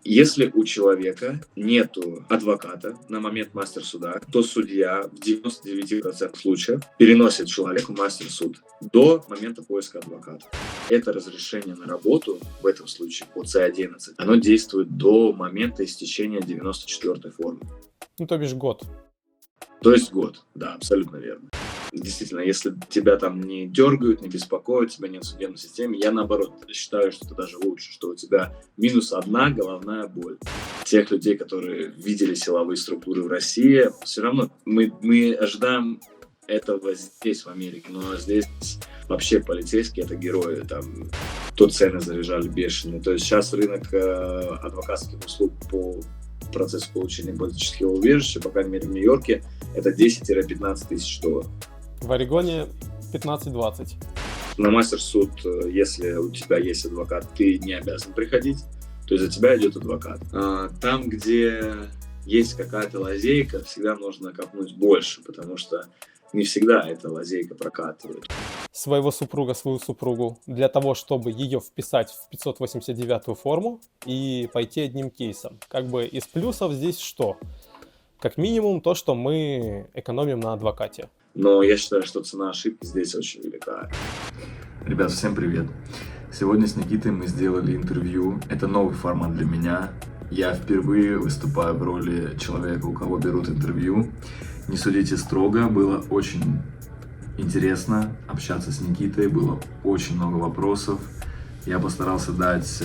Если у человека нету адвоката на момент мастер-суда, то судья в 99% случаев переносит человеку мастер-суд до момента поиска адвоката. Это разрешение на работу, в этом случае по С11, оно действует до момента истечения 94-й формы. Ну, то бишь год. То есть год, да, абсолютно верно. Действительно, если тебя там не дергают, не беспокоят, тебя нет в судебной системе, я наоборот считаю, что это даже лучше, что у тебя минус одна головная боль. Тех людей, которые видели силовые структуры в России, все равно мы ожидаем этого здесь, в Америке, но здесь вообще полицейские — это герои, там то цены заряжали бешеные. То есть сейчас рынок адвокатских услуг по процессу получения политического убежища, по крайней мере в Нью-Йорке, это 10-15 тысяч долларов. В Орегоне 15-20. На мастер-суд, если у тебя есть адвокат, ты не обязан приходить, то есть за тебя идет адвокат. Там, где есть какая-то лазейка, всегда нужно копнуть больше, потому что не всегда эта лазейка прокатывает. Свою супругу, для того, чтобы ее вписать в 589-ю форму и пойти одним кейсом. Как бы из плюсов здесь что? Как минимум то, что мы экономим на адвокате. Но я считаю, что цена ошибки здесь очень велика. Ребят, всем привет! Сегодня с Никитой мы сделали интервью. Это новый формат для меня. Я впервые выступаю в роли человека, у кого берут интервью. Не судите строго, было очень интересно общаться с Никитой, было очень много вопросов. Я постарался дать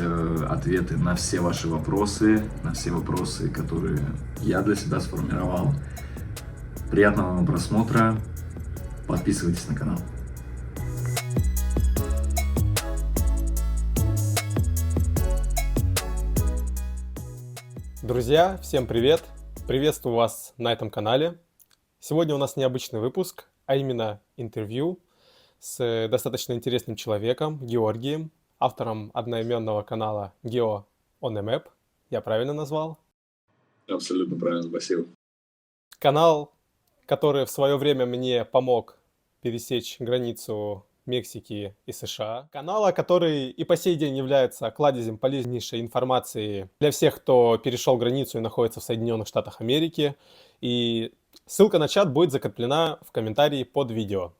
ответы на все ваши вопросы, которые я для себя сформировал. Приятного вам просмотра, подписывайтесь на канал. Друзья, всем привет! Приветствую вас на этом канале. Сегодня у нас необычный выпуск, а именно интервью с достаточно интересным человеком, Георгием, автором одноименного канала Geo on a Map. Я правильно назвал? Абсолютно правильно, спасибо. Канал, который в свое время мне помог пересечь границу Мексики и США. Канала, который и по сей день является кладезем полезнейшей информации для всех, кто перешел границу и находится в Соединенных Штатах Америки. И ссылка на чат будет закреплена в комментарии под видео.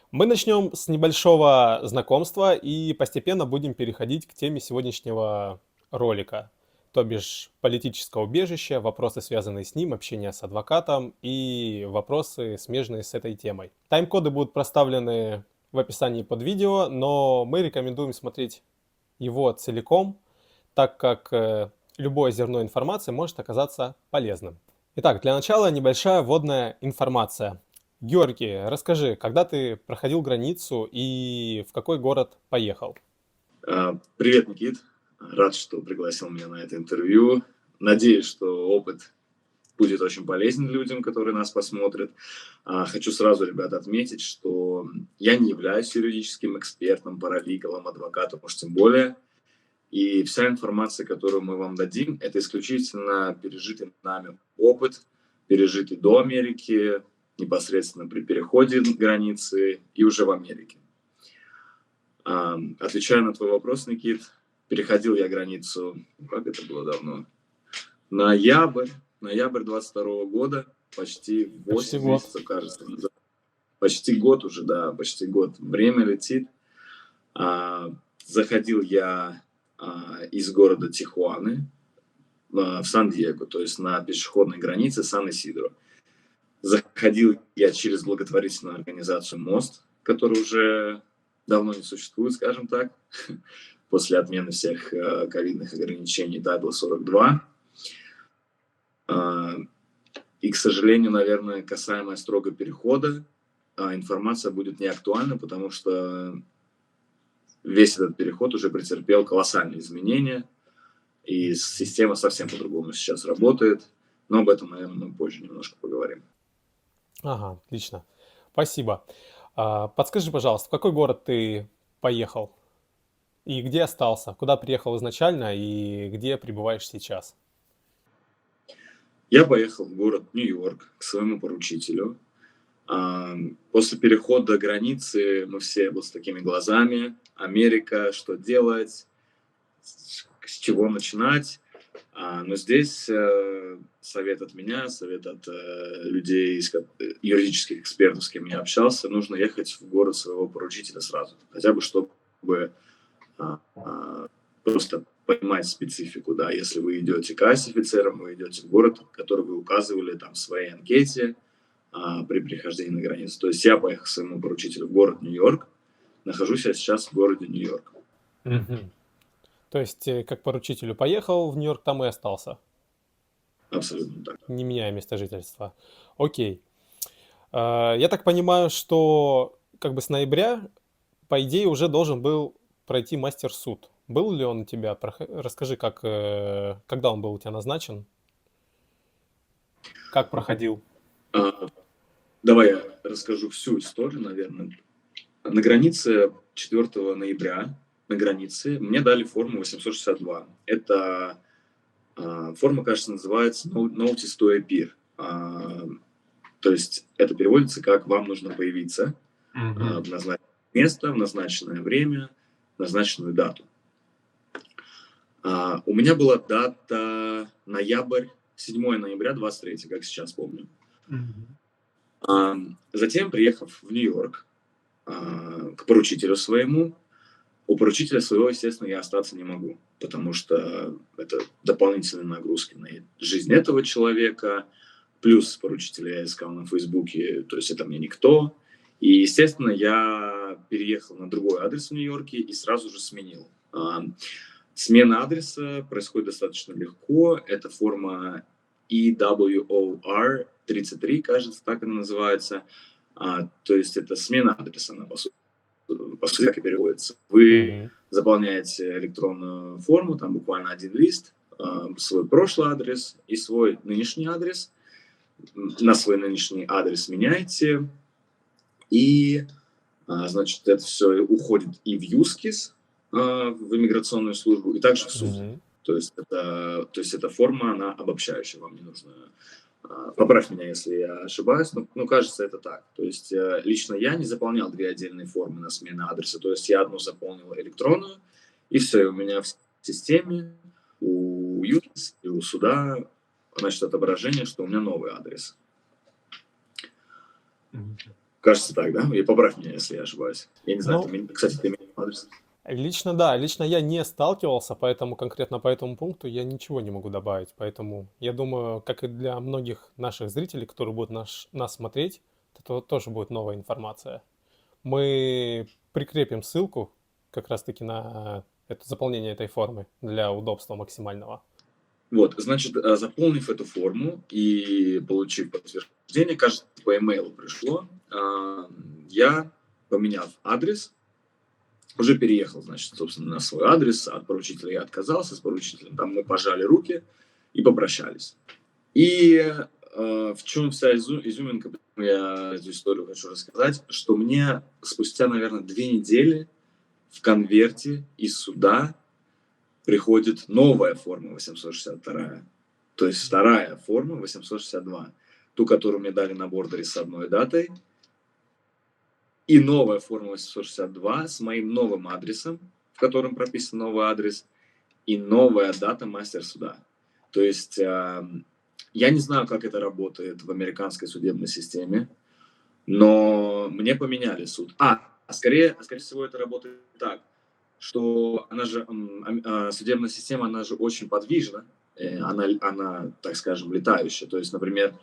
Мы начнем с небольшого знакомства и постепенно будем переходить к теме сегодняшнего ролика. То бишь политическое убежище, вопросы, связанные с ним, общение с адвокатом и вопросы, смежные с этой темой. Тайм-коды будут проставлены в описании под видео, но мы рекомендуем смотреть его целиком, так как любое зерно информации может оказаться полезным. Итак, для начала небольшая вводная информация. Георгий, расскажи, когда ты проходил границу и в какой город поехал? Привет, Никит. Рад, что пригласил меня на это интервью. Надеюсь, что опыт будет очень полезен людям, которые нас посмотрят. Хочу сразу, ребята, отметить, что я не являюсь юридическим экспертом, паралигалом, адвокатом, уж тем более. И вся информация, которую мы вам дадим, это исключительно пережитый нами опыт, пережитый до Америки, непосредственно при переходе границы и уже в Америке. Отвечая на твой вопрос, Никит, переходил я границу, как это было давно, ноябрь 22 года, почти 8 месяцев, кажется. Почти год уже, да, почти год. Время летит. Заходил я из города Тихуаны в Сан-Диего, то есть на пешеходной границе Сан-Исидро. Заходил я через благотворительную организацию «Мост», которая уже давно не существует, скажем так, после отмены всех ковидных ограничений Тайбла-42. И, к сожалению, наверное, касаемо строго перехода, информация будет не актуальна, потому что весь этот переход уже претерпел колоссальные изменения, и система совсем по-другому сейчас работает. Но об этом, наверное, мы позже немножко поговорим. Ага, отлично. Спасибо. Подскажи, пожалуйста, в какой город ты поехал? И где остался? Куда приехал изначально и где пребываешь сейчас? Я поехал в город Нью-Йорк к своему поручителю. После перехода границы мы все вот с такими глазами. Америка, что делать, с чего начинать. Но здесь совет от меня, совет от людей, юридических экспертов, с кем я общался, нужно ехать в город своего поручителя сразу. Хотя бы, чтобы просто понимать специфику, да, если вы идете к офицерам, вы идете в город, который вы указывали там в своей анкете при прихождении на границу. То есть я поехал к своему поручителю в город Нью-Йорк, нахожусь я сейчас в городе Нью-Йорк. Мгм. То есть, как поручителю поехал в Нью-Йорк, там и остался, Абсолютно так. не меняя место жительства. Окей. Я так понимаю, что как бы с ноября, по идее, уже должен был пройти мастер-суд. Был ли он у тебя? Расскажи, когда он был у тебя назначен? Как проходил? Давай я расскажу всю историю, наверное. На границе 4 ноября на границе мне дали форму 862. Это форма, кажется, называется Notice to Appear. То есть это переводится как «вам нужно появиться в назначенное место, в назначенное время, в назначенную дату». У меня была дата ноябрь, 7 ноября 23, как сейчас помню. Затем, приехав в Нью-Йорк к поручителю своему, у поручителя своего, естественно, я остаться не могу, потому что это дополнительные нагрузки на жизнь этого человека, плюс поручителя я искал на Фейсбуке, то есть это мне никто. И, естественно, я переехал на другой адрес в Нью-Йорке и сразу же сменил. Смена адреса происходит достаточно легко. Это форма EWOR 33, кажется, так она называется. То есть это смена адреса, она по сути так и переводится. Вы заполняете электронную форму, там буквально один лист, свой прошлый адрес и свой нынешний адрес. На свой нынешний адрес меняете, и, значит, это все уходит и в ЮСКИС, в иммиграционную службу, и также в суд. То есть эта форма, она обобщающая, вам не нужно... Поправь меня, если я ошибаюсь, но кажется, это так. То есть лично я не заполнял две отдельные формы на смену адреса, то есть я одну заполнил электронную, и все, и у меня в системе, у ЮСКИС и у суда, значит, отображение, что у меня новый адрес. Кажется так, да? И поправь меня, если я ошибаюсь. Я не знаю, кстати, ты менял адрес? Лично я не сталкивался, поэтому конкретно по этому пункту я ничего не могу добавить. Поэтому я думаю, как и для многих наших зрителей, которые будут нас смотреть, это тоже будет новая информация. Мы прикрепим ссылку как раз-таки на это заполнение этой формы для удобства максимального. Вот, значит, заполнив эту форму и получив подтверждение, кажется, по имейлу пришло, я, поменяв адрес, уже переехал, значит, собственно, на свой адрес. От поручителя я отказался, с поручителем там мы пожали руки и попрощались. И в чем вся изюминка, я эту историю хочу рассказать, что мне спустя, наверное, 2 недели в конверте из суда приходит новая форма 862, то есть вторая форма 862, ту, которую мне дали на бордере с одной датой, и новая форма 862 с моим новым адресом, в котором прописан новый адрес, и новая дата мастер-суда. То есть я не знаю, как это работает в американской судебной системе, но мне поменяли суд. Скорее всего, это работает так, что она же, судебная система, она же очень подвижна, она, так скажем, летающая. То есть, например,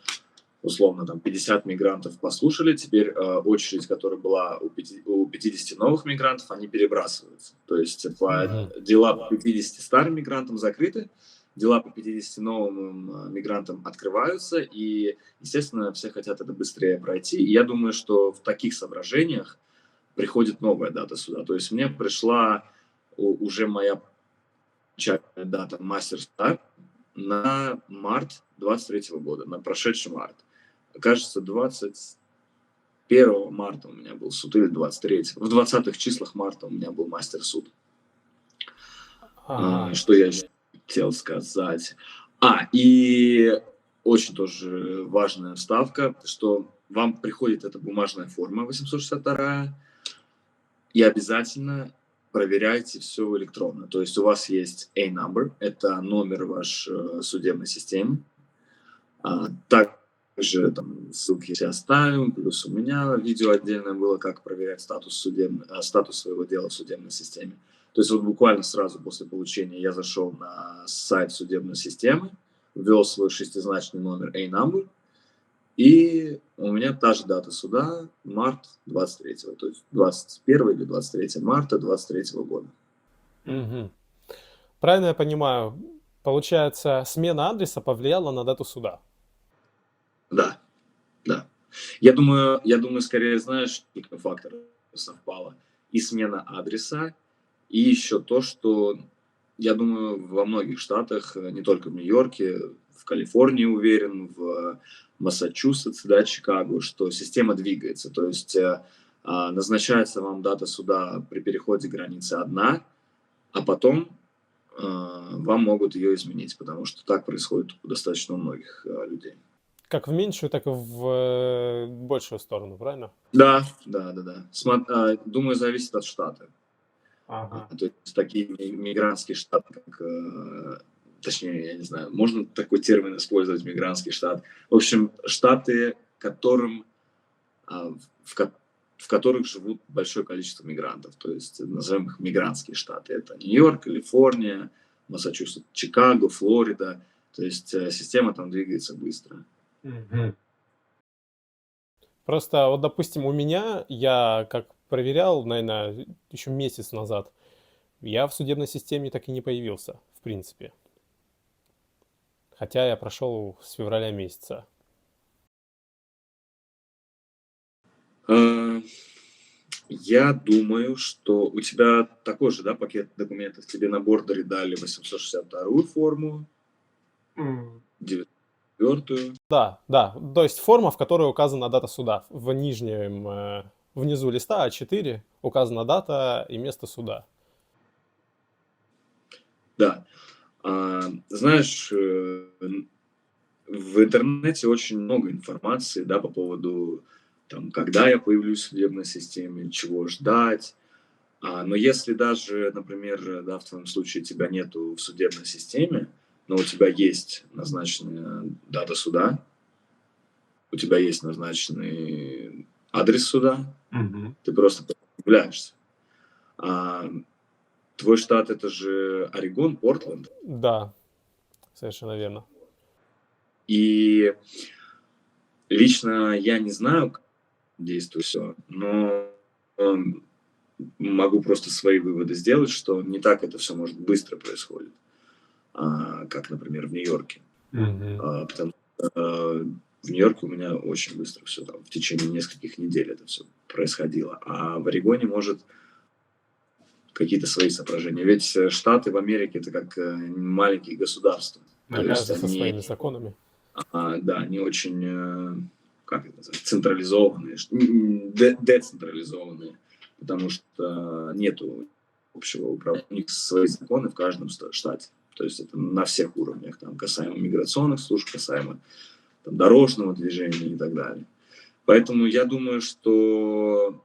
условно, там 50 мигрантов послушали, теперь очередь, которая была у 50 новых мигрантов, они перебрасываются. То есть дела по 50 старым мигрантам закрыты, дела по 50 новым мигрантам открываются, и, естественно, все хотят это быстрее пройти. И я думаю, что в таких соображениях приходит новая дата суда. То есть мне пришла уже моя начальная дата мастер-суда на март 23 года, на прошедший март. Кажется, 21 марта у меня был суд, или 23. В 20-х числах марта у меня был мастер-суд. Что я хотел сказать? И очень тоже важная вставка, что вам приходит эта бумажная форма 862, и обязательно проверяйте все электронно. То есть у вас есть A-number, это номер ваш судебной системы. Также там ссылки все оставим, плюс у меня видео отдельное было, как проверять статус своего дела в судебной системе. То есть вот буквально сразу после получения я зашел на сайт судебной системы, ввел свой шестизначный номер A-number, и у меня та же дата суда, март 23-го, то есть 21 или 23 марта 23 года. Мгм. Правильно я понимаю, получается, смена адреса повлияла на дату суда? Да, да. Я думаю, скорее, знаешь, какой фактор совпало. И смена адреса, и еще то, что, я думаю, во многих штатах, не только в Нью-Йорке, в Калифорнии, уверен, в Массачусетсе, да, Чикаго, что система двигается. То есть назначается вам дата суда при переходе границы одна, а потом вам могут ее изменить, потому что так происходит у достаточно многих людей. Как в меньшую, так и в большую сторону, правильно? Да. Думаю, зависит от штата. Ага. То есть такие мигрантские штаты, как, точнее, я не знаю, можно такой термин использовать, мигрантский штат. В общем, штаты, в которых живут большое количество мигрантов. То есть назовем их мигрантские штаты. Это Нью-Йорк, Калифорния, Массачусетс, Чикаго, Флорида. То есть система там двигается быстро. Мгм. Просто вот, допустим, у меня, я как проверял, наверное, еще месяц назад, я в судебной системе так и не появился, в принципе. Хотя я прошел с февраля месяца. Э, Я думаю, что у тебя такой же, да, пакет документов. Тебе на бордере дали 862-ю форму, 904-ю. Да, то есть форма, в которой указана дата суда. Внизу листа А4 указана дата и место суда. Да. Знаешь, в интернете очень много информации, да, по поводу, там, когда я появлюсь в судебной системе, чего ждать. Но если даже, например, да, в твоем случае тебя нету в судебной системе, но у тебя есть назначенная дата суда, у тебя есть назначенный адрес суда, ты просто появляешься. Твой штат — это же Орегон, Портленд. Да, совершенно верно. И лично я не знаю, как действует все, но могу просто свои выводы сделать, что не так это все может быстро происходит, как, например, в Нью-Йорке. Потому что в Нью-Йорке у меня очень быстро все там, в течение нескольких недель это все происходило. А в Орегоне может какие-то свои соображения. Ведь штаты в Америке — это как маленькие государства. То есть Каждый со они, своими законами. да, они очень, как это называется, централизованные, децентрализованные, потому что нету общего управления. У них свои законы в каждом штате. То есть это на всех уровнях, там, касаемо миграционных служб, касаемо там, дорожного движения и так далее. Поэтому я думаю, что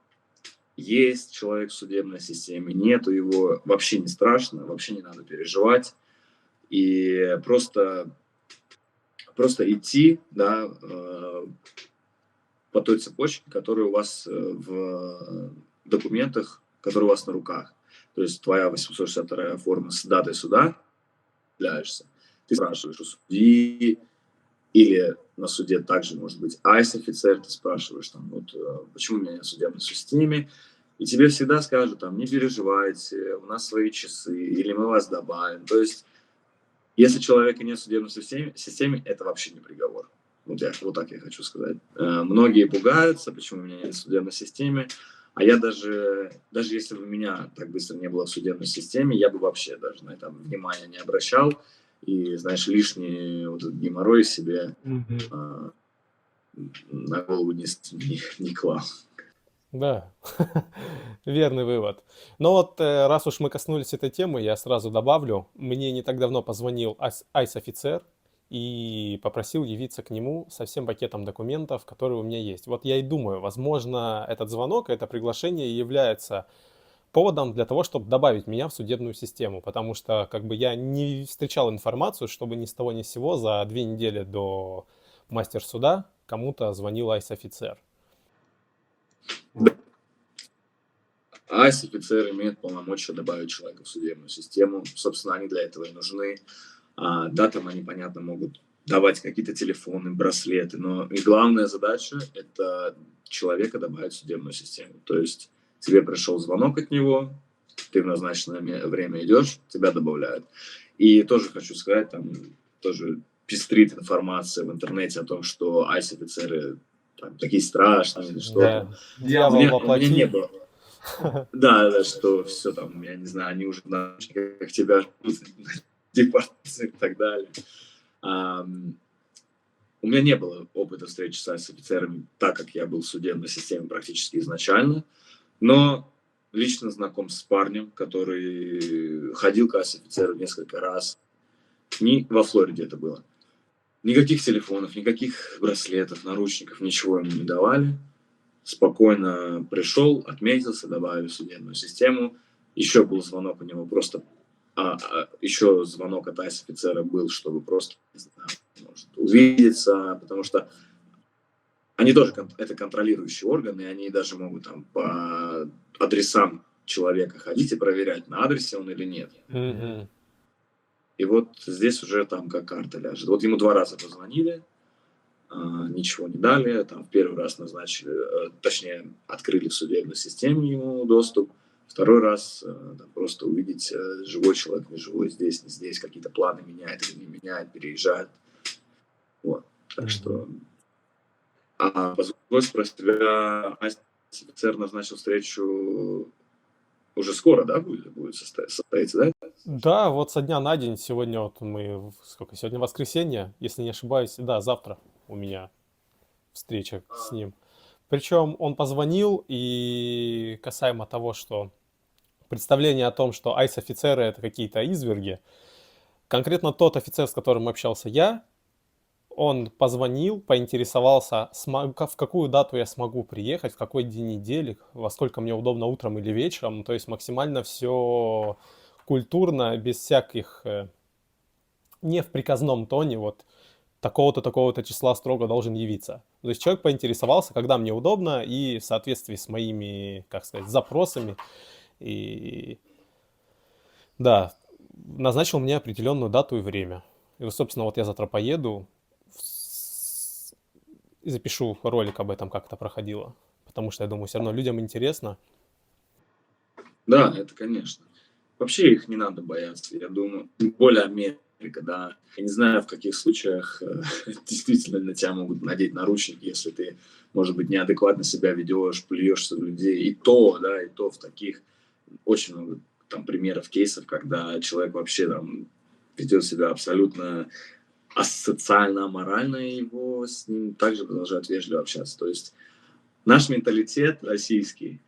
есть человек в судебной системе, нету его, вообще не страшно, вообще не надо переживать. И просто идти, да, по той цепочке, которая у вас в документах, которые у вас на руках. То есть твоя 862-я форма с датой суда, являешься. Ты спрашиваешь у судьи, или на суде также может быть ICE-офицер, ты спрашиваешь, там, вот, почему у меня нет судебной системы, и тебе всегда скажут, там, не переживайте, у нас свои часы, или мы вас добавим. То есть, если человека нет в судебной системе, это вообще не приговор. Вот так я хочу сказать. Многие пугаются, почему у меня нет в судебной системе, а я даже если бы меня так быстро не было в судебной системе, я бы вообще даже на это внимания не обращал. И, знаешь, лишний вот этот геморрой себе на голову не клал. Да, верный вывод. Но вот раз уж мы коснулись этой темы, я сразу добавлю. Мне не так давно позвонил ICE-офицер и попросил явиться к нему со всем пакетом документов, которые у меня есть. Вот я и думаю, возможно, этот звонок, это приглашение является поводом для того, чтобы добавить меня в судебную систему, потому что как бы я не встречал информацию, чтобы ни с того ни с сего за 2 недели до мастер-суда кому-то звонил айс-офицер. Айс-офицер имеет полномочия добавить человека в судебную систему. Собственно, они для этого и нужны. Да, там они, понятно, могут давать какие-то телефоны, браслеты, но и главная задача – это человека добавить в судебную систему. То есть тебе пришел звонок от него, ты в назначенное время идешь, тебя добавляют. И тоже хочу сказать, там тоже пестрит информация в интернете о том, что айс-офицеры там, такие страшные или что-то. Да, дьявол У меня воплоти. не было. Да, что все там, я не знаю, они уже как тебя депортации и так далее. У меня не было опыта встречи с айс-офицерами, так как я был в судебной системе практически изначально, но лично знаком с парнем, который ходил к айс-офицеру несколько раз. Во Флориде это было. Никаких телефонов, никаких браслетов, наручников, ничего ему не давали. Спокойно пришел, отметился, добавили в судебную систему. Еще был звонок у него просто... еще звонок от айс-офицера был, чтобы просто, не знаю, может, увидеться, потому что они тоже это контролирующие органы, и они даже могут там по адресам человека ходить и проверять, на адресе он или нет. Мгм. И вот здесь уже там как карта ляжет. Вот ему 2 раза позвонили, ничего не дали, там в первый раз назначили, точнее, открыли в судебной системе ему доступ, второй раз там, просто увидеть, живой человек, не живой, здесь, не здесь, какие-то планы меняет или не меняет, переезжает. Вот, так что... позволь спросить тебя, офицер назначил встречу уже скоро, да, будет состояться, да? Да, вот со дня на день, сегодня вот сколько, сегодня воскресенье, если не ошибаюсь, да, завтра у меня встреча с ним. Причем он позвонил, и касаемо того, что представление о том, что айс-офицеры это какие-то изверги, конкретно тот офицер, с которым общался я, он позвонил, поинтересовался, в какую дату я смогу приехать, в какой день недели, во сколько мне удобно утром или вечером. То есть максимально все культурно, без всяких, не в приказном тоне, вот такого-то, такого-то числа строго должен явиться. То есть человек поинтересовался, когда мне удобно, и в соответствии с моими, как сказать, запросами. И да, назначил мне определенную дату и время. И, собственно, вот я завтра поеду и запишу ролик об этом, как это проходило. Потому что, я думаю, все равно людям интересно. Да, это конечно. Вообще их не надо бояться, я думаю. Тем более Америка, да. Я не знаю, в каких случаях действительно на тебя могут надеть наручники, если ты, может быть, неадекватно себя ведешь, плюешься в людей. И то в таких очень много там примеров, кейсов, когда человек вообще там ведет себя абсолютно асоциально, аморально, и его с ним также продолжают вежливо общаться. То есть наш менталитет российский,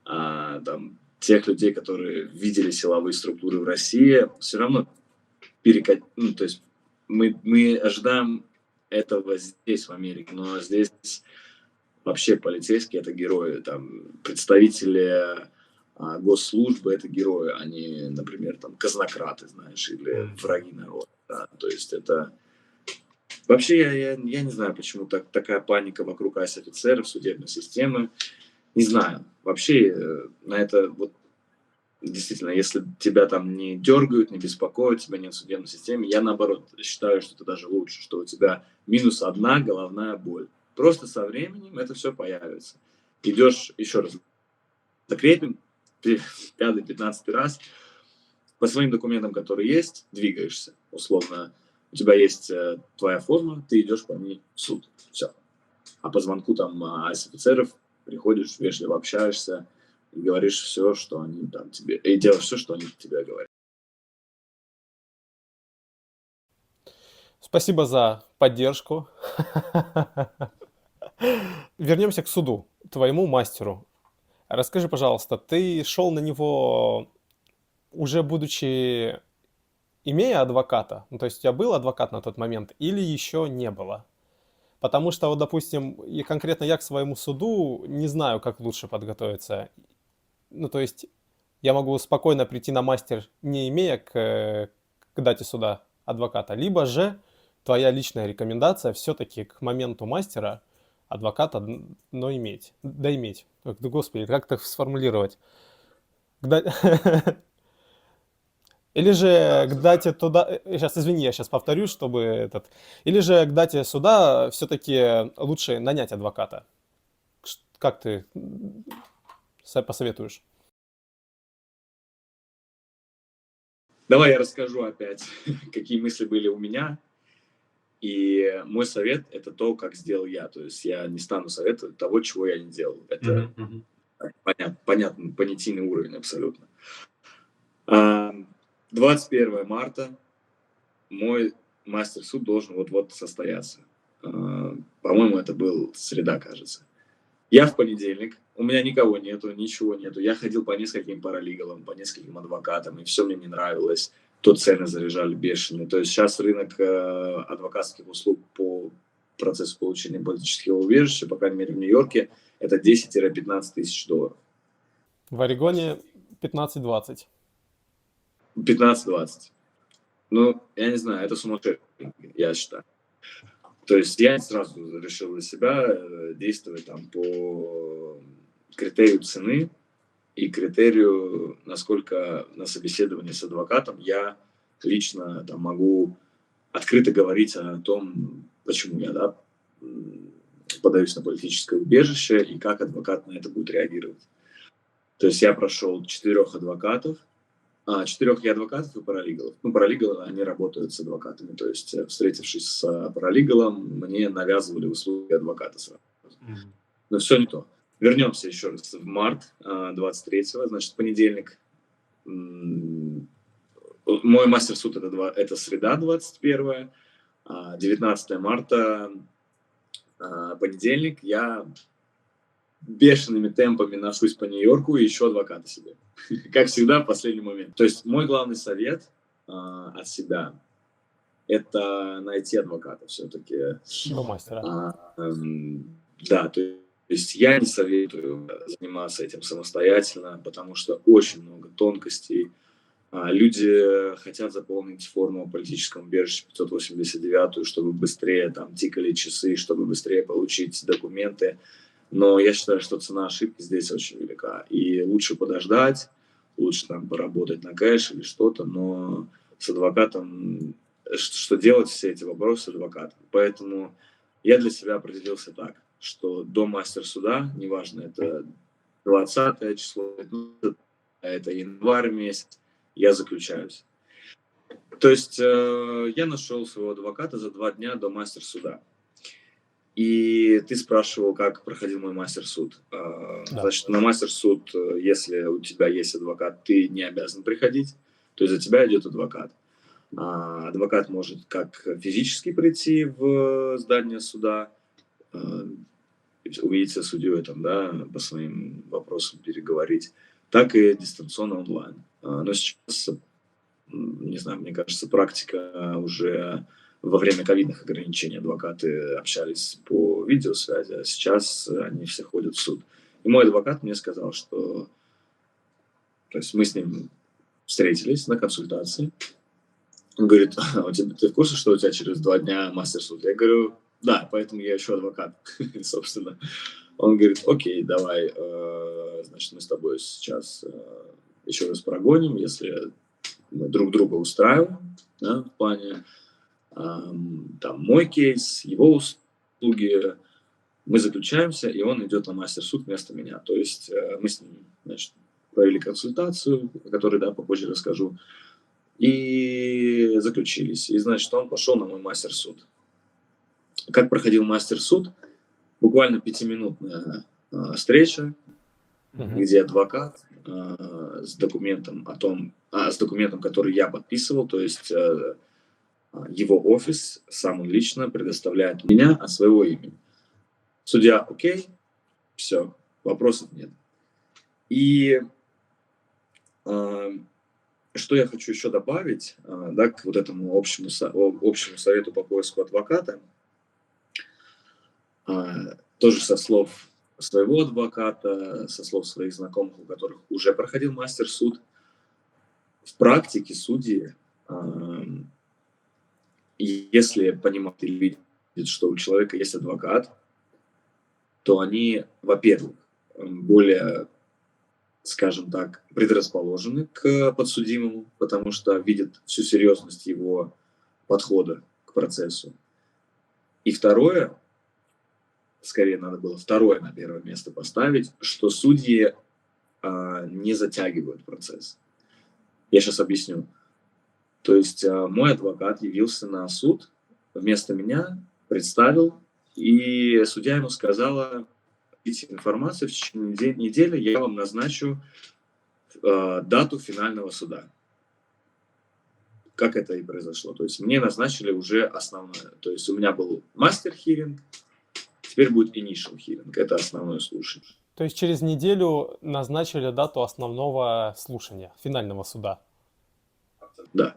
там, тех людей, которые видели силовые структуры в России, все равно то есть мы ожидаем этого здесь, в Америке, но здесь вообще полицейские — это герои, там, представители госслужбы — это герои, они, например, там, казнократы, знаешь, или враги народа. Да? То есть это... Вообще, я не знаю, почему такая паника вокруг айс-офицеров, судебной системы. Не знаю. Вообще, на это вот действительно, если тебя там не дергают, не беспокоят, тебя нет в судебной системе, я наоборот считаю, что это даже лучше, что у тебя минус 1 головная боль. Просто со временем это все появится. Идешь, еще раз, закрепим, 5-15 раз, по своим документам, которые есть, двигаешься, условно. У тебя есть твоя форма, ты идешь по ней в суд. Все. А по звонку там айс-офицеров приходишь, вежливо общаешься и говоришь все, что они там тебе... И делаешь все, что они тебе говорят. Спасибо за поддержку. Вернемся к суду, твоему мастеру. Расскажи, пожалуйста, ты шел на него уже будучи... имея адвоката? Ну, то есть у тебя был адвокат на тот момент или еще не было? Потому что, вот, допустим, и конкретно я к своему суду не знаю, как лучше подготовиться. Ну, то есть я могу спокойно прийти на мастер, не имея к дате суда адвоката, либо же твоя личная рекомендация все-таки к моменту мастера адвоката, но иметь, да иметь. Господи, как так сформулировать? Или же к дате туда... Сейчас, извини, я сейчас повторю, чтобы этот... Или же к дате суда все-таки лучше нанять адвоката. Как ты посоветуешь? Давай я расскажу опять, какие мысли были у меня. И мой совет – это то, как сделал я. То есть я не стану советовать того, чего я не делал. Это понятный, понятийный уровень абсолютно. 21 марта мой мастер-суд должен вот-вот состояться. По-моему, это был среда, кажется. Я в понедельник, у меня никого нету, ничего нету. Я ходил по нескольким паралигалам, по нескольким адвокатам, и все мне не нравилось. То цены заряжали бешеные. То есть сейчас рынок адвокатских услуг по процессу получения политического убежища, по крайней мере в Нью-Йорке, это 10-15 тысяч долларов. В Орегоне 15-20. 15-20. Ну, я не знаю, это сумасшедший, я считаю. То есть я сразу решил для себя действовать там по критерию цены и критерию, насколько на собеседовании с адвокатом я лично там могу открыто говорить о том, почему я подаюсь на политическое убежище и как адвокат на это будет реагировать. То есть я прошел 4 адвокатов, 4 я адвокатов и паралигалов. Ну, паралигалы, они работают с адвокатами. То есть, встретившись с паралигалом, мне навязывали услуги адвоката сразу. Но все не то. Вернемся еще раз в март 23-го, значит, понедельник. Мой мастер-суд это среда 21-я, 19 марта, понедельник, я бешеными темпами ношусь по Нью-Йорку и ищу адвоката себе. Как всегда, в последний момент. То есть мой главный совет от себя – это найти адвоката все-таки. Мастера. Да, то есть я не советую заниматься этим самостоятельно, потому что очень много тонкостей. Люди хотят заполнить форму о политическом убежище 589, чтобы быстрее там тикали часы, чтобы быстрее получить документы. Но я считаю, что цена ошибки здесь очень велика. И лучше подождать, лучше там поработать на кэш или что-то, но с адвокатом, что делать все эти вопросы с адвокатом. Поэтому я для себя определился так, что до мастер-суда, неважно, это 20 число, это январь месяц, я заключаюсь. То есть я нашел своего адвоката за 2 дня до мастер-суда. И ты спрашивал, как проходил мой мастер-суд. Да. Значит, на мастер-суд, если у тебя есть адвокат, ты не обязан приходить. То есть за тебя идет адвокат. Адвокат может как физически прийти в здание суда, увидеться с судьей, там, да, по своим вопросам переговорить, так и дистанционно онлайн. Но сейчас, не знаю, мне кажется, практика уже... Во время ковидных ограничений адвокаты общались по видеосвязи, а сейчас они все ходят в суд. И мой адвокат мне сказал, что... То есть мы с ним встретились на консультации. Он говорит, ты в курсе, что у тебя через 2 дня мастер-суд? Я говорю, да, поэтому я ищу адвокат, собственно. Он говорит, окей, давай, значит, мы с тобой сейчас еще раз прогоним, если мы друг друга устраиваем, да, в плане... там мой кейс, его услуги, мы заключаемся, и он идет на мастер-суд вместо меня. То есть мы с ним, значит, провели консультацию, о которой, да, попозже расскажу, и заключились. И, значит, он пошел на мой мастер-суд. Как проходил мастер-суд? Буквально 5-минутная встреча, где адвокат с документом с документом, который я подписывал, то есть его офис сам лично предоставляет меня от своего имени. Судья, окей, все, вопросов нет. И что я хочу еще добавить, да, к вот этому общему совету по поиску адвоката, тоже со слов своего адвоката, со слов своих знакомых, у которых уже проходил мастер-суд. В практике судьи, если понимают или видят, что у человека есть адвокат, то они, во-первых, более, скажем так, предрасположены к подсудимому, потому что видят всю серьезность его подхода к процессу. И второе, скорее надо было второе на первое место поставить, что судьи не затягивают процесс. Я сейчас объясню. То есть мой адвокат явился на суд вместо меня, представил, и судья ему сказала: ищите информацию, в течение недели я вам назначу дату финального суда. Как это и произошло. То есть мне назначили уже основное. То есть у меня был мастер-хиринг, теперь будет initial hearing. Это основное слушание. То есть через неделю назначили дату основного слушания, финального суда. Да.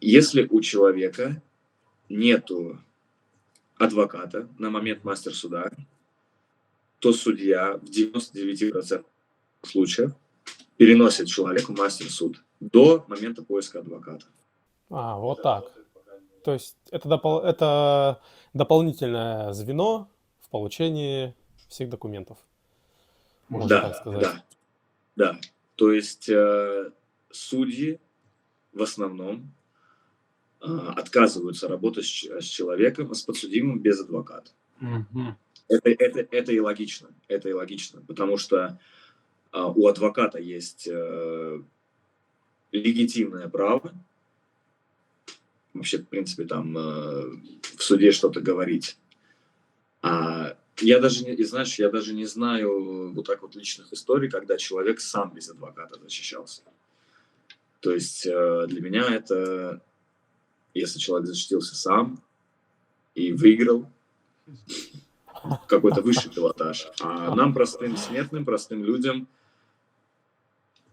Если у человека нету адвоката на момент мастер-суда, то судья в 99% случаев переносит человеку мастер-суд до момента поиска адвоката. Вот так. То есть это дополнительное звено в получении всех документов. Можно так сказать. Да. То есть судьи в основном отказываются работать с человеком, с подсудимым без адвоката. Это и логично. Это и логично, потому что у адвоката есть легитимное право вообще, в принципе, там в суде что-то говорить. Я даже не знаю вот так вот личных историй, когда человек сам без адвоката защищался. То есть для меня это, если человек защитился сам и выиграл, какой-то высший пилотаж. А нам, простым смертным, простым людям,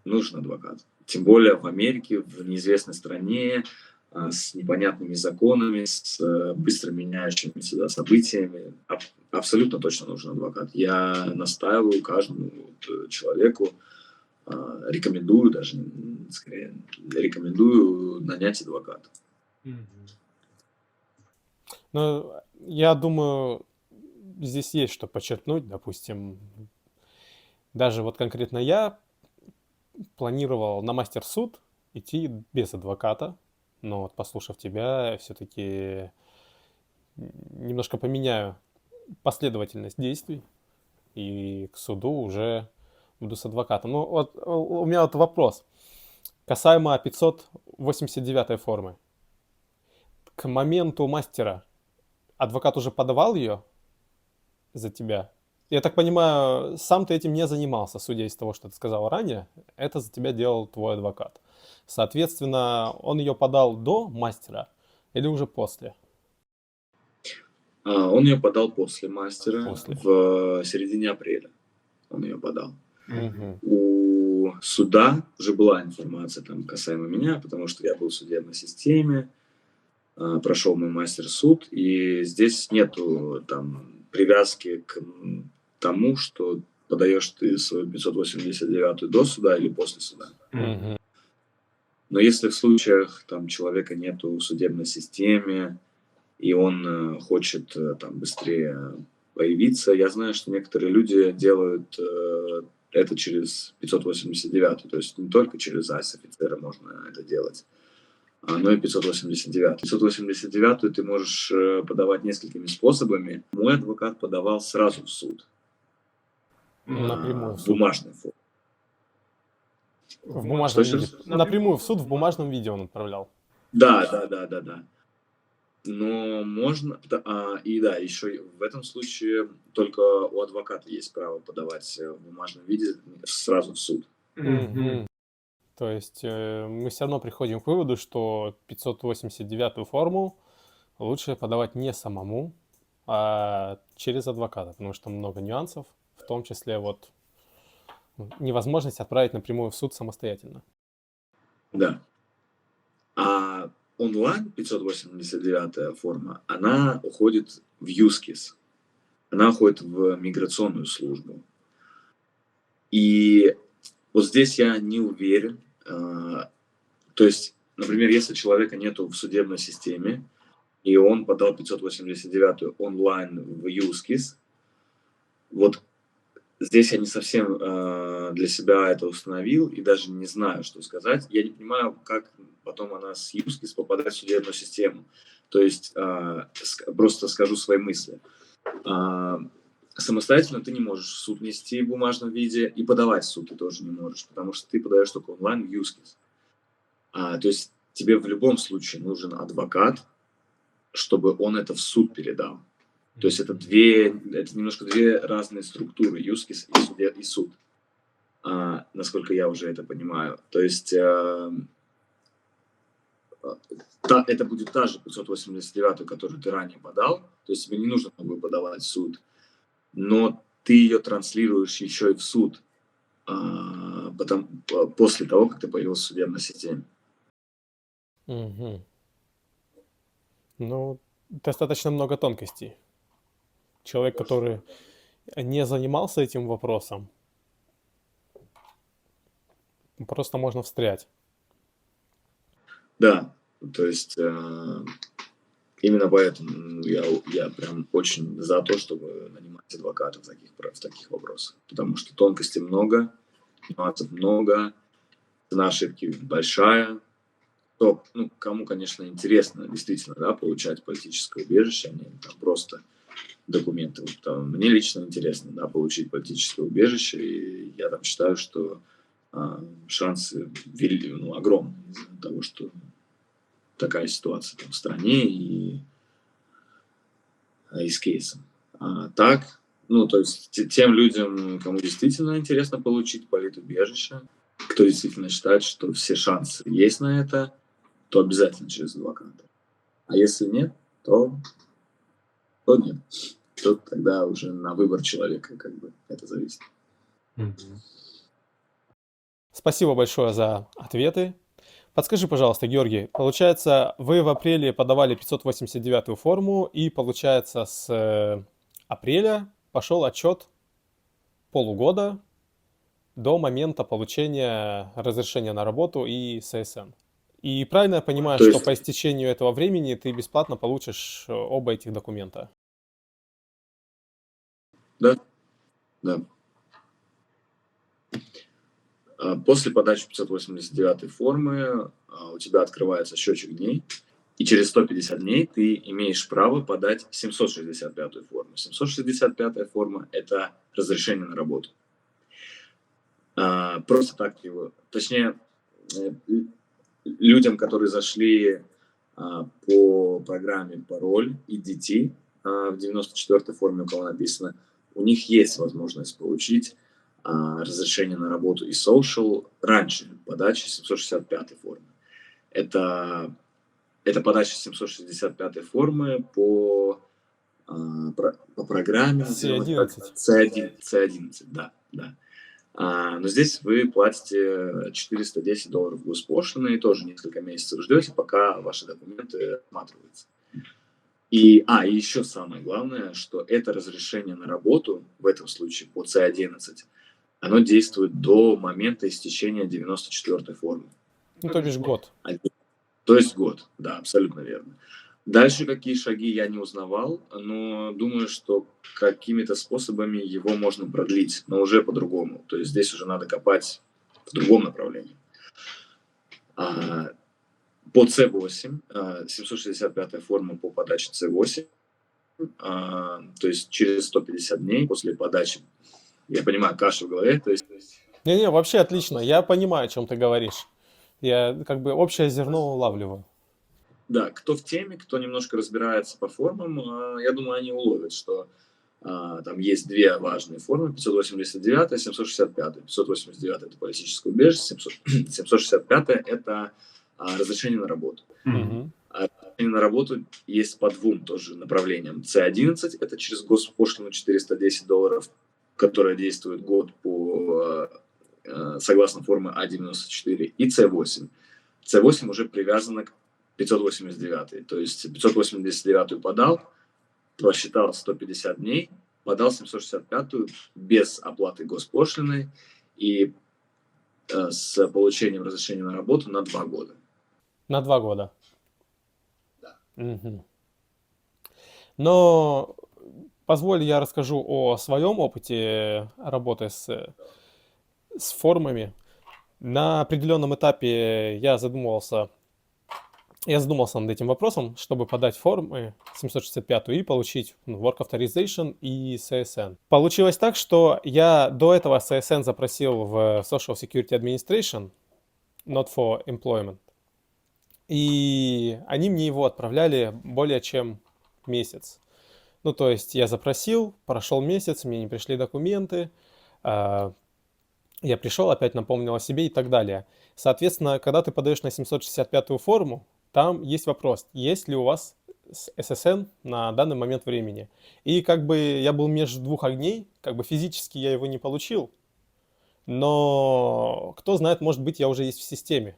нужен адвокат. Тем более в Америке, в неизвестной стране, с непонятными законами, с быстро меняющимися событиями. Абсолютно точно нужен адвокат. Я настаиваю каждому человеку, рекомендую нанять адвоката. Ну, я думаю, здесь есть что подчеркнуть. Допустим, даже вот конкретно я планировал на мастер-суд идти без адвоката, но вот послушав тебя, все-таки немножко поменяю последовательность действий и к суду уже буду с адвокатом. Ну вот у меня вот вопрос касаемо 589 формы. К моменту мастера адвокат уже подавал ее за тебя? Я так понимаю, сам ты этим не занимался, судя из того, что ты сказал ранее. Это за тебя делал твой адвокат. Соответственно, он ее подал до мастера или уже после? Он ее подал после мастера, в середине апреля он ее подал. У суда уже была информация там касаемо меня, потому что я был в судебной системе, прошел мой мастер-суд, и здесь нету там привязки к тому, что подаешь ты свою 589 до суда или после суда. Но если в случаях там человека нету в судебной системе, и он хочет там быстрее появиться, я знаю, что некоторые люди делают это через 589, то есть не только через офицера можно это делать, но и 589. 589 ты можешь подавать несколькими способами. Мой адвокат подавал сразу в суд. Напрямую в В суд. бумажной форме. В бумажном виде. Напрямую в суд в бумажном виде он отправлял. Да. Но можно, еще в этом случае только у адвоката есть право подавать в бумажном виде сразу в суд. То есть мы все равно приходим к выводу, что 589-ю форму лучше подавать не самому, а через адвоката, потому что много нюансов, в том числе вот невозможность отправить напрямую в суд самостоятельно. Да. А онлайн 589-я форма, она уходит в ЮСКИС. она уходит в миграционную службу. И вот здесь я не уверен. То есть, например, если человека нету в судебной системе, и он подал 589 онлайн в ЮСКИС, вот здесь я не совсем для себя это установил и даже не знаю, что сказать. Я не понимаю, как потом она с ЮСКИС попадает в судебную систему. То есть просто скажу свои мысли. Самостоятельно ты не можешь в суд нести в бумажном виде, и подавать в суд ты тоже не можешь, потому что ты подаешь только онлайн в ЮСКИС. То есть тебе в любом случае нужен адвокат, чтобы он это в суд передал. То есть это немножко две разные структуры, ЮСКИС и суд, насколько я уже это понимаю. То есть это будет та же 589, которую ты ранее подал, то есть тебе не нужно будет подавать в суд, но ты ее транслируешь еще и в суд после того, как ты появился в судебной системе. Мгм. Ну, достаточно много тонкостей. Человек, который не занимался этим вопросом, просто можно встрять. Да, то есть именно поэтому я прям очень за то, чтобы нанимать адвокатов в таких вопросах. Потому что тонкостей много, нюансов много, цена ошибки большая. Кому, конечно, интересно действительно, да, получать политическое убежище, а не там просто документы. Мне лично интересно, да, получить политическое убежище, и я там считаю, что шансы огромные из-за того, что такая ситуация там в стране и с кейсом. Так, то есть тем людям, кому действительно интересно получить политубежище, кто действительно считает, что все шансы есть на это, то обязательно через адвоката. А если нет, то нет. То тогда уже на выбор человека это зависит. Спасибо большое за ответы. Подскажи, пожалуйста, Георгий, получается, вы в апреле подавали 589-ю форму, и, получается, с апреля пошел отчет полугода до момента получения разрешения на работу и ССН. И правильно я понимаю, То что есть- по истечению этого времени ты бесплатно получишь оба этих документа? Да. После подачи 589 формы у тебя открывается счетчик дней, и через 150 дней ты имеешь право подать 765 форму. 765 форма – это разрешение на работу. Просто так его, точнее, людям, которые зашли по программе «Пароль» и DT в 94-й форме, у кого написано, у них есть возможность получить разрешение на работу и social раньше подачи 765 формы. Это подача 765 формы по программе C11. C11, да. Но здесь вы платите $410 госпошлины и тоже несколько месяцев ждете, пока ваши документы осматриваются. И еще самое главное, что это разрешение на работу, в этом случае по C11, оно действует до момента истечения 94-й формы. То бишь год. То есть год, да, абсолютно верно. Дальше какие шаги я не узнавал, но думаю, что какими-то способами его можно продлить, но уже по-другому. То есть здесь уже надо копать в другом направлении. По C8, 765 форма по подаче C8, то есть через 150 дней после подачи, я понимаю, каша в голове, то есть... Не-не, вообще отлично, я понимаю, о чем ты говоришь. Я общее зерно улавливаю. Да, кто в теме, кто немножко разбирается по формам, я думаю, они уловят, что там есть две важные формы, 589 и 765. 589 – это политическое убежище, 765 – это разрешение на работу. Разрешение на работу есть по двум тоже направлениям. C11 – это через госпошлину $410, которая действует год согласно формы А94, и C8. C8 уже привязана к 589. То есть 589 подал, просчитал 150 дней, подал 765-ю без оплаты госпошлины и с получением разрешения на работу на 2 года. На 2 года. Да. Мгм. Но позволь, я расскажу о своем опыте работы с формами. На определенном этапе я задумался над этим вопросом, чтобы подать формы 765 и получить Work Authorization и CSN. Получилось так, что я до этого CSN запросил в Social Security Administration, not for employment, и они мне его отправляли более чем месяц. Ну, то есть я запросил, прошел месяц, мне не пришли документы, а, я пришел, опять напомнил о себе и так далее. Соответственно, когда ты подаешь на 765-ю форму, там есть вопрос, есть ли у вас SSN на данный момент времени. И как бы я был между двух огней, как бы физически я его не получил, но кто знает, может быть, я уже есть в системе.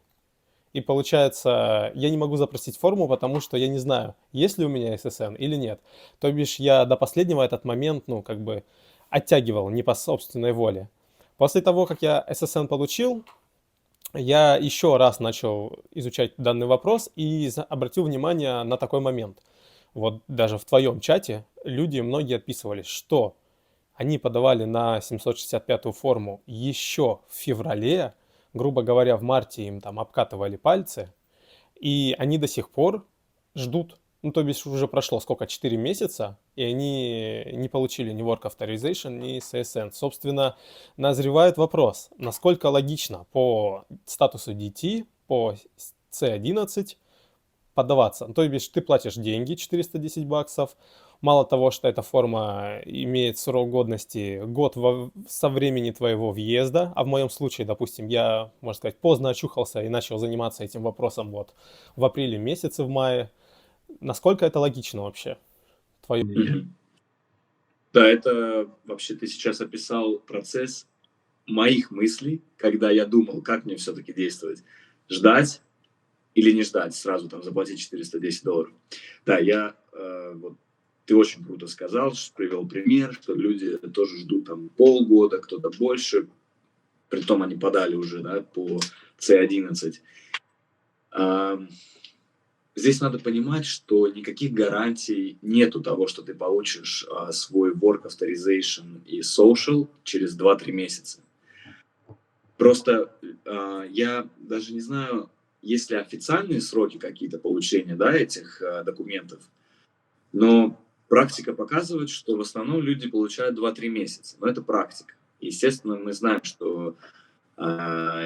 И получается, я не могу запросить форму, потому что я не знаю, есть ли у меня SSN или нет. То бишь я до последнего этот момент, ну, как бы оттягивал не по собственной воле. После того, как я SSN получил, я еще раз начал изучать данный вопрос и обратил внимание на такой момент. Вот даже в твоем чате люди многие отписывались, что они подавали на 765-ю форму еще в феврале, грубо говоря, в марте им там обкатывали пальцы, и они до сих пор ждут. Ну, то бишь уже прошло сколько, 4 месяца, и они не получили ни Work Authorization, ни CSN. Собственно, назревает вопрос, насколько логично по статусу DT, по C11 подаваться. То бишь ты платишь деньги, 410 баксов. Мало того, что эта форма имеет срок годности год со времени твоего въезда, а в моем случае, допустим, я, можно сказать, поздно очухался и начал заниматься этим вопросом вот в апреле месяце, в мае. Насколько это логично вообще? Твое мнение? Мгм. Да, это вообще ты сейчас описал процесс моих мыслей, когда я думал, как мне все-таки действовать. Ждать или не ждать, сразу там заплатить $410. Да, вот ты очень круто сказал, привел пример, что люди тоже ждут там полгода, кто-то больше, притом они подали уже, да, по C11. Здесь надо понимать, что никаких гарантий нету того, что ты получишь свой Work Authorization и Social через 2-3 месяца. Просто я даже не знаю, есть ли официальные сроки какие-то получения, да, этих документов, но практика показывает, что в основном люди получают 2-3 месяца. Но это практика. Естественно, мы знаем, что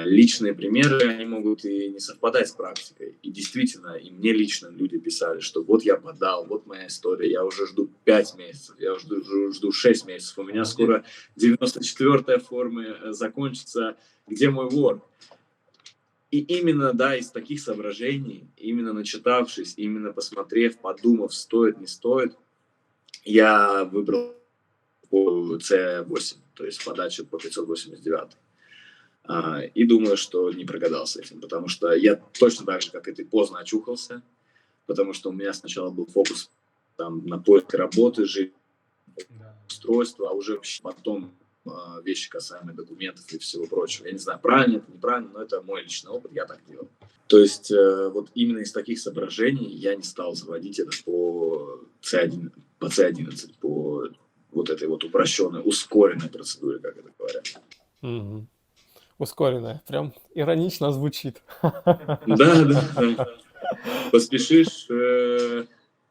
личные примеры, они могут и не совпадать с практикой. И действительно, и мне лично люди писали, что вот я подал, вот моя история, я уже жду 5 месяцев, я уже жду 6 месяцев, у меня скоро 94-я форма закончится, где мой work? И именно, да, из таких соображений, именно начитавшись, именно посмотрев, подумав, стоит, не стоит, я выбрал по C8, то есть подачу по 589. И думаю, что не прогадал с этим, потому что я точно так же, как и ты, поздно очухался, потому что у меня сначала был фокус там, на поиск работы, жизнь, устройства, а уже потом вещи касаемые документов и всего прочего. Я не знаю, правильно это, неправильно, но это мой личный опыт, я так делал. То есть вот именно из таких соображений я не стал заводить это по C11, по вот этой вот упрощенной, ускоренной процедуре, как это говорят. Мгм. Ускоренная. Прям иронично звучит. Да. Поспешишь,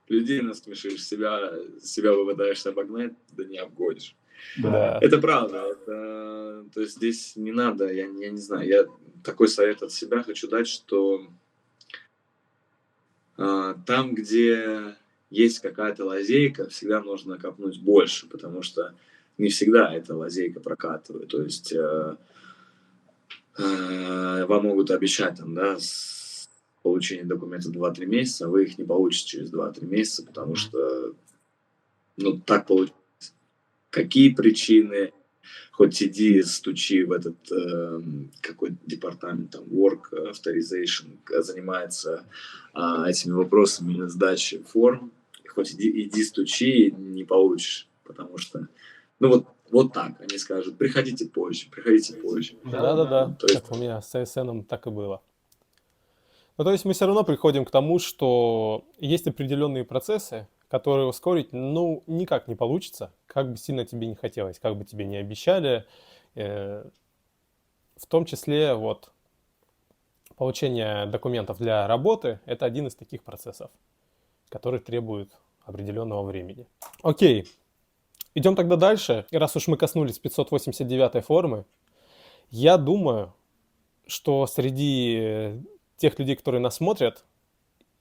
людей насмешишь, себя попытаешься обогнать, да не обгонишь. Да. Это правда. То есть здесь не надо, я не знаю, я такой совет от себя хочу дать, что там, где есть какая-то лазейка, всегда нужно копнуть больше, потому что не всегда эта лазейка прокатывает. То есть вам могут обещать там, да, получение документов 2-3 месяца, а вы их не получите через 2-3 месяца, потому что, ну, так получилось. Какие причины? Хоть иди стучи в этот какой-то департамент, там, Work Authorization, занимается этими вопросами сдачи форм. Хоть иди стучи, не получишь. потому что, ну вот так, они скажут, приходите позже, приходите позже. Да-да-да, То есть, как у меня с ASN так и было. Ну, то есть мы все равно приходим к тому, что есть определенные процессы, которые ускорить, ну, никак не получится, как бы сильно тебе не хотелось, как бы тебе не обещали. Э, В том числе вот получение документов для работы– это один из таких процессов, который требует определенного времени. Окей, идем тогда дальше. И раз уж мы коснулись 589 формы, я думаю, что среди тех людей, которые нас смотрят,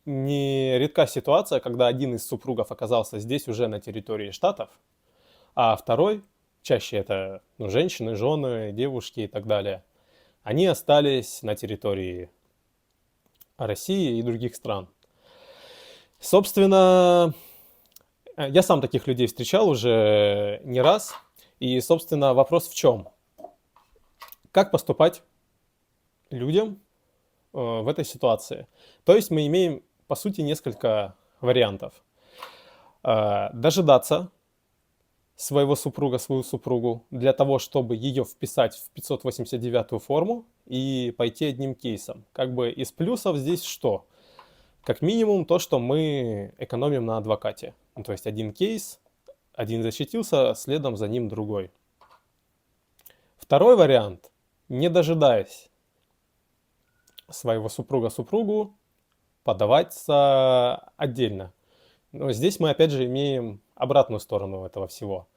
не редка ситуация, когда один из супругов оказался здесь уже на территории Штатов, а второй, чаще это женщины, жены, девушки и так далее, они остались на территории России и других стран. Собственно, я сам таких людей встречал уже не раз. И, собственно, вопрос в чем? Как поступать людям в этой ситуации? То есть мы имеем, по сути, несколько вариантов. Дожидаться своего супруга, свою супругу, для того, чтобы ее вписать в 589 форму и пойти одним кейсом. Как бы из плюсов здесь что? Как минимум то, что мы экономим на адвокате. Ну, то есть один кейс, один защитился, следом за ним другой. Второй вариант, не дожидаясь своего супруга-супругу, подаваться отдельно. Но здесь мы опять же имеем обратную сторону этого всего.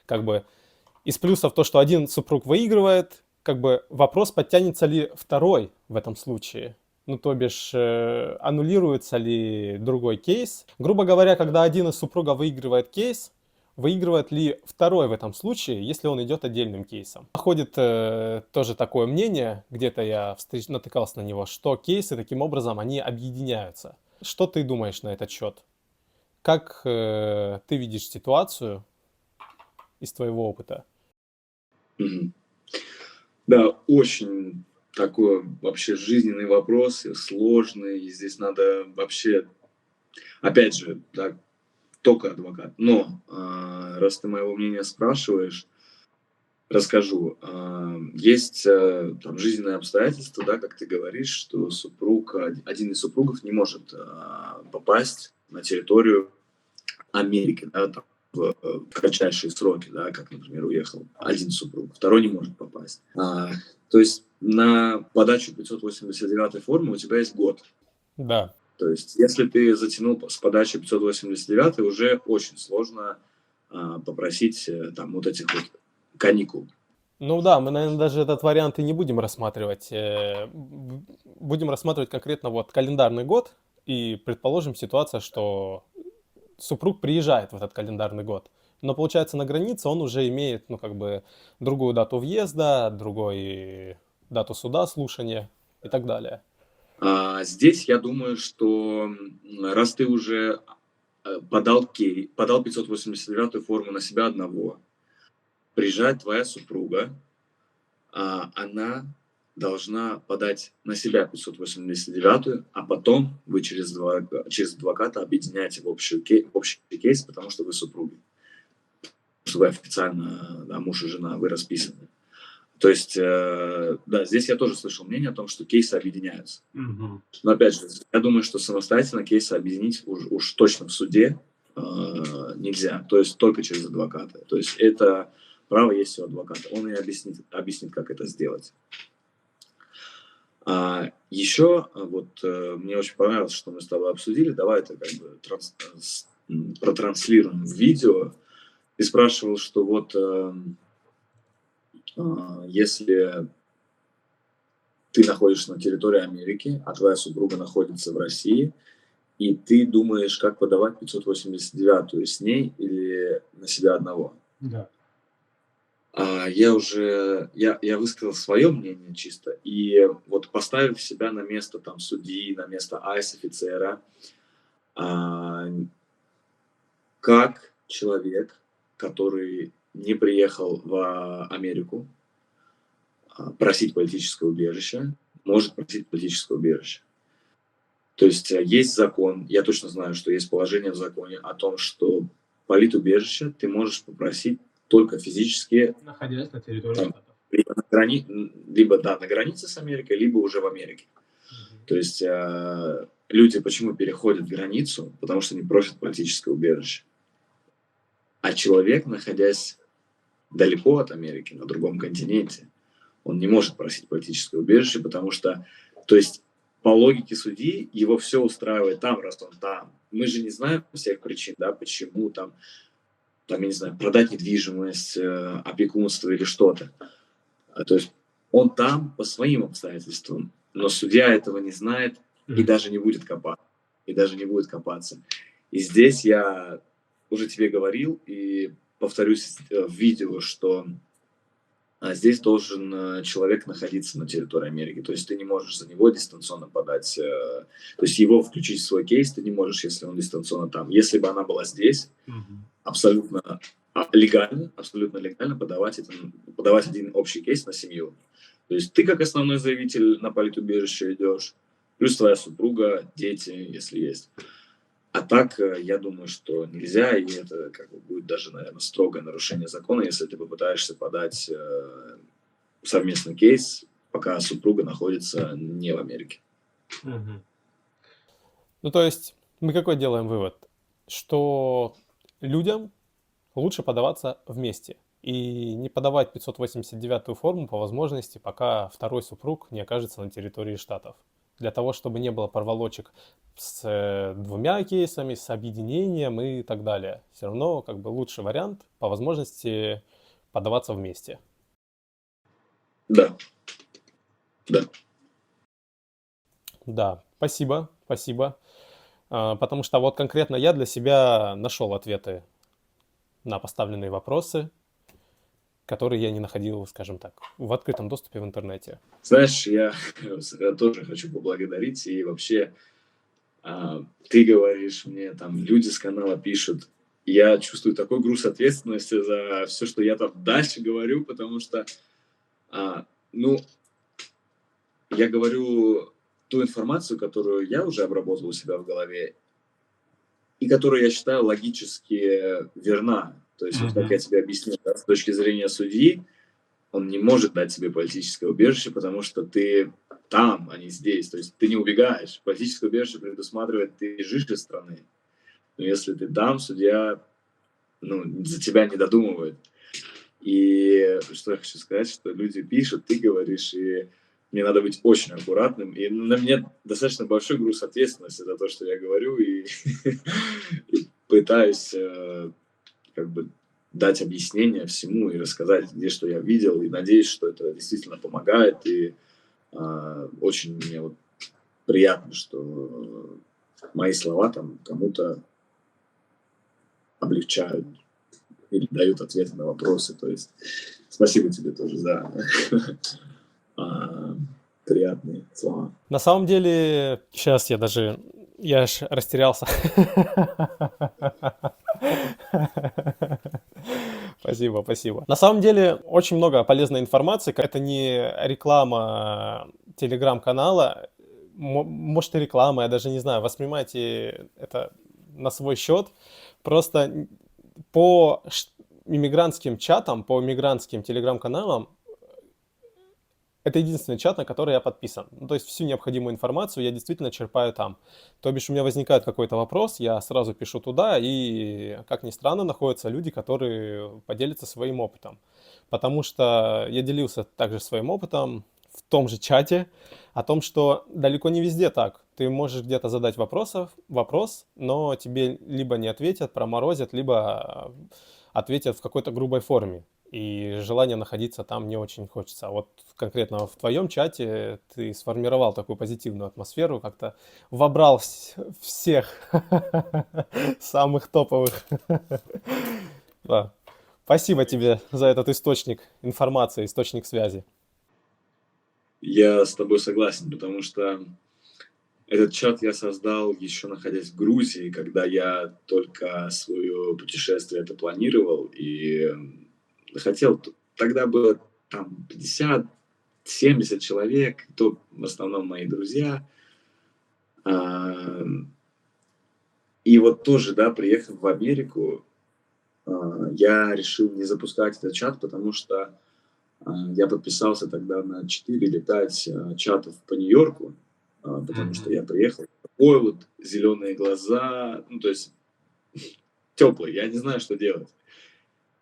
Как бы из плюсов то, что один супруг выигрывает, как бы вопрос, подтянется ли второй в этом случае. Ну, то бишь, аннулируется ли другой кейс. Грубо говоря, когда один из супругов выигрывает кейс, выигрывает ли второй в этом случае, если он идет отдельным кейсом. Ходит тоже такое мнение, где-то я натыкался на него, что кейсы таким образом, они объединяются. Что ты думаешь на этот счет? Как ты видишь ситуацию из твоего опыта? мгм. Да, очень такой вообще жизненный вопрос, и сложный, и здесь надо вообще, опять же, да, только адвокат. Но раз ты моего мнения спрашиваешь, расскажу. Есть там жизненные обстоятельства, да, как ты говоришь, что один из супругов не может попасть на территорию Америки, да, там, в кратчайшие сроки, да, как, например, уехал один супруг, второй не может попасть. То есть на подачу 589 формы у тебя есть год. Да. То есть если ты затянул с подачи 589, уже очень сложно попросить там вот этих вот каникул. Ну да, мы, наверное, даже этот вариант и не будем рассматривать. Будем рассматривать конкретно вот календарный год, и предположим ситуация, что супруг приезжает в этот календарный год, но получается на границе он уже имеет, ну как бы, другую дату въезда, другую дату суда, слушания и так далее. Здесь я думаю, что раз ты уже подал 589 форму на себя одного, приезжает твоя супруга, она должна подать на себя 589, а потом вы через адвоката объединяете в общий кейс, потому что вы супруги. Потому что вы официально, да, муж и жена, вы расписаны. То есть, да, здесь я тоже слышал мнение о том, что кейсы объединяются. Но опять же, я думаю, что самостоятельно кейсы объединить уж точно в суде нельзя. То есть только через адвоката. То есть это право есть у адвоката. Он и объяснит, как это сделать. Еще вот мне очень понравилось, что мы с тобой обсудили. Давай это как бы протранслируем в видео. Ты спрашивал, что вот если ты находишься на территории Америки, а твоя супруга находится в России, и ты думаешь, как подавать 589-ю с ней или на себя одного. Да. Я высказал свое мнение чисто, и вот поставив себя на место там судьи, на место айс-офицера, как человек, который не приехал в Америку просить политическое убежище, может просить политическое убежище. То есть есть закон, я точно знаю, что есть положение в законе о том, что политубежище ты можешь попросить только физически Находясь на территории там, Штатов. либо да, на границе с Америкой, либо уже в Америке. То есть люди почему переходят границу? Потому что они просят политическое убежище. А человек, находясь далеко от Америки, на другом континенте, он не может просить политическое убежище, потому что, то есть, по логике судьи, его все устраивает там, раз он там. Мы же не знаем всех причин, да, почему там, я не знаю, продать недвижимость, опекунство или что-то. То есть он там по своим обстоятельствам, но судья этого не знает и даже не будет копаться. И здесь я уже тебе говорил и повторюсь в видео, что здесь должен человек находиться на территории Америки. То есть ты не можешь за него дистанционно подать, то есть его включить в свой кейс ты не можешь, если он дистанционно там. Если бы она была здесь, абсолютно легально подавать один общий кейс на семью. То есть ты как основной заявитель на политубежище идешь, плюс твоя супруга, дети, если есть. А так, я думаю, что нельзя, и это как бы будет даже, наверное, строгое нарушение закона, если ты попытаешься подать совместный кейс, пока супруга находится не в Америке. Ну, то есть мы какой делаем вывод? Что людям лучше подаваться вместе и не подавать 589-ю форму по возможности, пока второй супруг не окажется на территории Штатов. Для того, чтобы не было порвалочек с двумя кейсами, с объединением и так далее. Все равно как бы лучший вариант по возможности подаваться вместе. Да. Да, спасибо. Потому что вот конкретно я для себя нашел ответы на поставленные вопросы, которые я не находил, скажем так, в открытом доступе в интернете. Знаешь, я тоже хочу поблагодарить. И вообще, ты говоришь мне, там люди с канала пишут. Я чувствую такой груз ответственности за все, что я там дальше говорю, потому что, я говорю ту информацию, которую я уже обработал у себя в голове, и которую я считаю логически верна. То есть, вот как я тебе объяснил, да, с точки зрения судьи, он не может дать тебе политическое убежище, потому что ты там, а не здесь. То есть ты не убегаешь. Политическое убежище предусматривает, ты бежишь из страны. Но если ты там, судья за тебя не додумывает. И что я хочу сказать, что люди пишут, ты говоришь, и мне надо быть очень аккуратным. И на мне достаточно большой груз ответственности за то, что я говорю, и пытаюсь как бы дать объяснение всему и рассказать, где что я видел, и надеюсь, что это действительно помогает. И очень мне вот приятно, что мои слова там кому-то облегчают или дают ответы на вопросы. То есть спасибо тебе тоже за приятные слова. На самом деле, сейчас я аж растерялся. Спасибо. На самом деле, очень много полезной информации. Это не реклама телеграм-канала, может и реклама, я даже не знаю, воспринимайте это на свой счет. Просто по иммигрантским чатам, по иммигрантским телеграм-каналам, это единственный чат, на который я подписан. То есть всю необходимую информацию я действительно черпаю там. То бишь у меня возникает какой-то вопрос, я сразу пишу туда, и, как ни странно, находятся люди, которые поделятся своим опытом. Потому что я делился также своим опытом в том же чате о том, что далеко не везде так. Ты можешь где-то задать вопрос, но тебе либо не ответят, проморозят, либо ответят в какой-то грубой форме. И желание находиться там не очень хочется. А вот конкретно в твоем чате ты сформировал такую позитивную атмосферу, как-то вобрал всех самых топовых. Да. Спасибо тебе за этот источник информации, источник связи. Я с тобой согласен, потому что этот чат я создал еще находясь в Грузии, когда я только свое путешествие это планировал и хотел. Тогда было там 50-70 человек, то в основном мои друзья. И вот тоже, да, приехав в Америку, Я решил не запускать этот чат, потому что я подписался тогда на 4 или 5 чатов по Нью-Йорку, потому что я приехал. Такой вот зеленые глаза, ну, то есть теплый, я не знаю, что делать.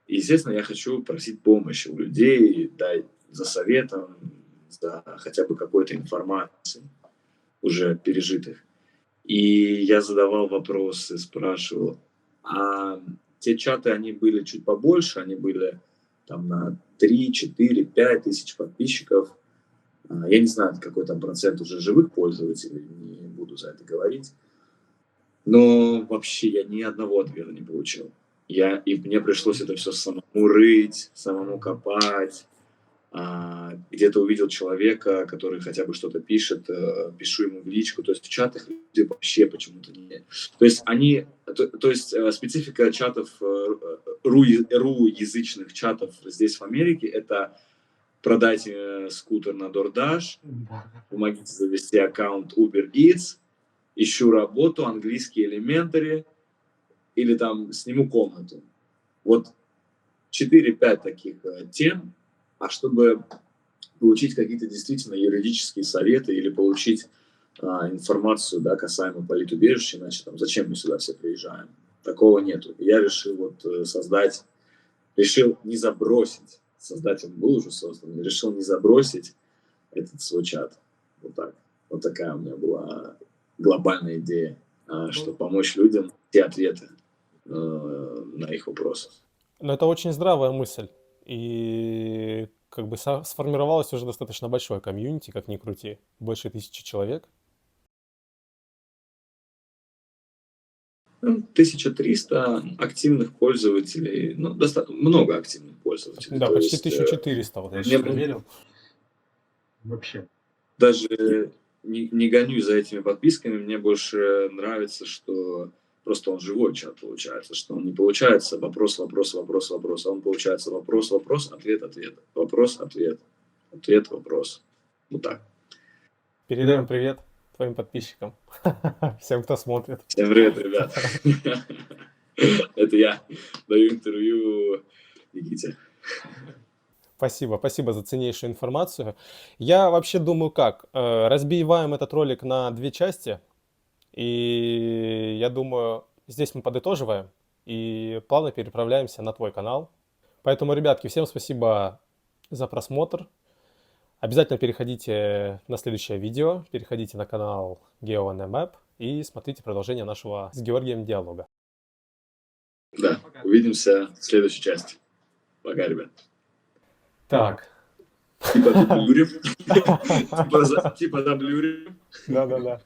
И, естественно, я хочу просить помощи у людей, дать за советом, за хотя бы какой-то информацией уже пережитых. И я задавал вопросы, спрашивал. А те чаты, они были чуть побольше, они были там на 3, 4, 5 тысяч подписчиков. Я не знаю, какой там процент уже живых пользователей, не буду за это говорить. Но вообще я ни одного ответа не получил. И мне пришлось это все самому рыть, самому копать. Где-то увидел человека, который хотя бы что-то пишет, пишу ему в личку. То есть в чатах люди вообще почему-то не... То есть специфика чатов, ру-язычных чатов здесь в Америке, это продать скутер на DoorDash, помогите завести аккаунт Uber Eats, ищу работу, английский элементари, или там сниму комнату. Вот 4-5 таких тем, а чтобы получить какие-то действительно юридические советы или получить информацию, да, касаемо политубежища, иначе там зачем мы сюда все приезжаем? Такого нету. Я решил вот решил не забросить, создатель был уже создан, решил не забросить этот свой чат. Вот так. Вот такая у меня была глобальная идея, чтобы помочь людям найти ответы на их вопросы. Но это очень здравая мысль. И как бы сформировалось уже достаточно большое комьюнити, как ни крути. Больше 1000 человек. 1300 активных пользователей, ну, достаточно много активных пользователей. Да, То почти есть, 1400, вот я мне сейчас проверил. Вообще. даже не гонюсь за этими подписками, мне больше нравится, что просто он живой чат получается, что он не получается вопрос, вопрос, вопрос, вопрос, а он получается вопрос, вопрос, ответ, ответ, вопрос, ответ, ответ, вопрос. Вот так. Передаем привет твоим подписчикам. Всем, кто смотрит. Всем привет, ребят. Это я даю интервью Никите. Спасибо за ценнейшую информацию. Я вообще думаю как, разбиваем этот ролик на 2 части, и я думаю, здесь мы подытоживаем и плавно переправляемся на твой канал. Поэтому, ребятки, всем спасибо за просмотр. Обязательно переходите на следующее видео, переходите на канал GeoNMap и смотрите продолжение нашего с Георгием диалога. Да, увидимся в следующей части. Пока, ребят. Так. Типа заблюрим. Да.